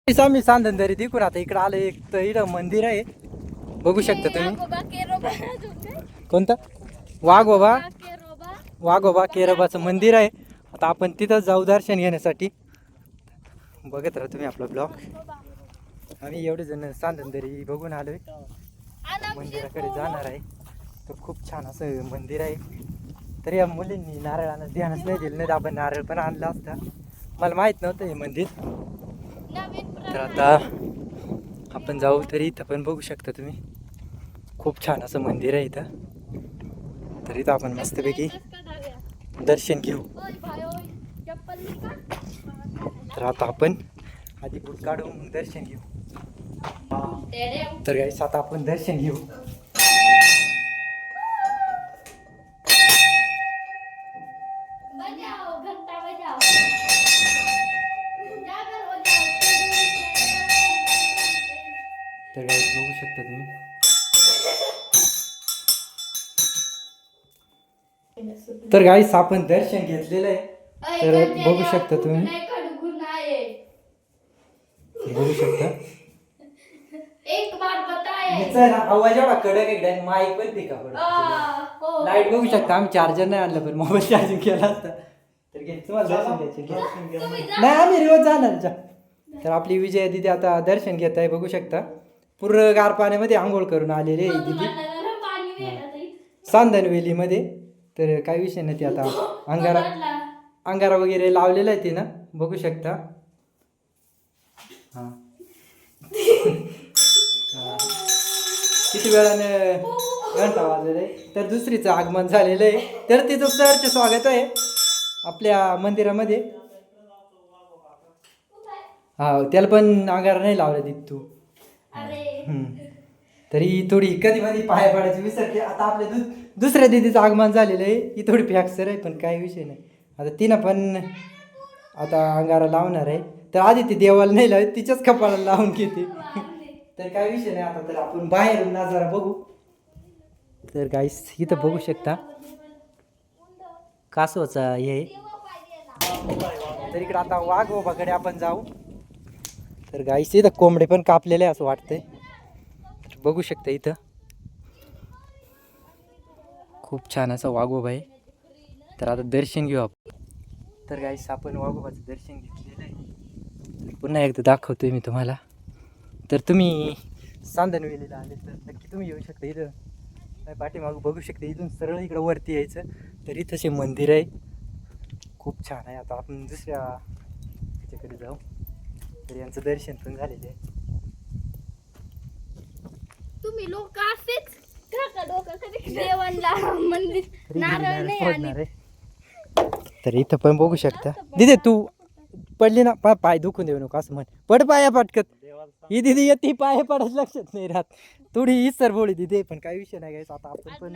आम्ही सांदनदरी तिकून आता इकडे आलं एक तर इकडं मंदिर आहे बघू शकता तुम्ही. कोणतं? वाघोबा केरोबाचं मंदिर आहे. आता आपण तिथं जाऊ दर्शन घेण्यासाठी. बघत राहा तुम्ही आपला ब्लॉग. आम्ही एवढे जण सांदनदरी बघून आलोय, मंदिराकडे जाणार आहे. तर खूप छान असं मंदिर आहे. तर या मुलींनी नारळानं ध्यानच नाही दिलं, नाही तर आपण नारळ पण आणला असता. मला माहित नव्हतं हे मंदिर. तर आता आपण जाऊ. तरी इथं पण बघू शकता तुम्ही खूप छान असं मंदिर आहे इथं. तर इथं आपण मस्तपैकी दर्शन घेऊ. तर आता आपण आधी बुट काढून दर्शन घेऊ. तर गाईस आता आपण दर्शन घेऊ. तर गाईस बघू शकता तुम्ही. तर गाईस आपण दर्शन घेतलेलं आहे. तर बघू शकता तुम्ही. बघू शकता आवाज एवढा कडक आहे. माईक पण पिका पडत. लाईट बघू शकता. आम्ही चार्जर नाही आणलं, पण मोबाईल चार्जिंग केला असता. तर घे तुम्हाला दर्शन घ्यायचे. नाही आम्ही रिवर्स जाणार. तर आपली विजया दिदी आता दर्शन घेत आहे. बघू शकता पूर्ण गार पाण्यामध्ये आंघोळ करून आलेली आहे दिदी सांदनवेलीमध्ये. तर काही विषय नाही. ते आता अंगारा वगैरे लावलेला आहे ते ना, बघू शकता. हा किती वेळाने घंटा वाजलेला आहे. तर दुसरीचं आगमन झालेलं आहे. तर तिचं सरचे स्वागत आहे आपल्या मंदिरामध्ये. हा त्याला पण अंगारा नाही लावला दिद तू. तरी थोडी कधी मध्ये पाया पडायची विसरते. आता आपल्या दुसऱ्या दिदीचं आगमन झालेलं आहे. ही थोडी फॅक्सर आहे, पण काही विषय नाही. आता तिनं पण आता अंगारा लावणार आहे. तर आधी ती देवाला नाही लावत, तिच्याच कपाळाला लावून घेते. तर काही विषय नाही. आता तर आपण बाहेरून नजारा बघू. तर गाईस इथं बघू शकता कासवाचा हे. तर इकडं आता वाघोबाकडे आपण जाऊ. तर गाईस इथं कोंबडे पण कापलेले असं वाटतंय. बघू शकता इथं खूप छान असं वाघोबा आहे. तर आता दर्शन घेऊ आपण. तर गाईस आपण वाघोबाचं दर्शन घेतलेलं आहे. पुन्हा एकदा दाखवतोय मी तुम्हाला. तर तुम्ही सांदनवेलीला आले तर नक्की तुम्ही येऊ शकता. इथं पाठीमागं बघू शकता. इथून सरळ इकडं वरती यायचं. तर इथं हे मंदिर आहे, खूप छान आहे. आता आपण दुसऱ्या ह्याच्याकडे जाऊ. तर यांचं दर्शन पण झालेलं आहे. तुम्ही लोक असेच देवांना मंदिर नारळ नाही आणि. तर इथं पण बघू शकता. दिदे तू पडली ना, पाय दुखून देऊ नको असं म्हण. पड पाया पटकत. ही दिदी येते पाया पडायचं लक्षात नाही राहत. थोडी ही सर बोली दिदी, पण काही विषय नाही गायस. आता आपण पण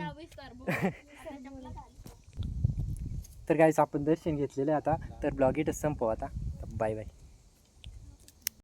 तर गायस आपण दर्शन घेतलेलं आहे आता. तर ब्लॉग इथंच संपव आता. Bye bye.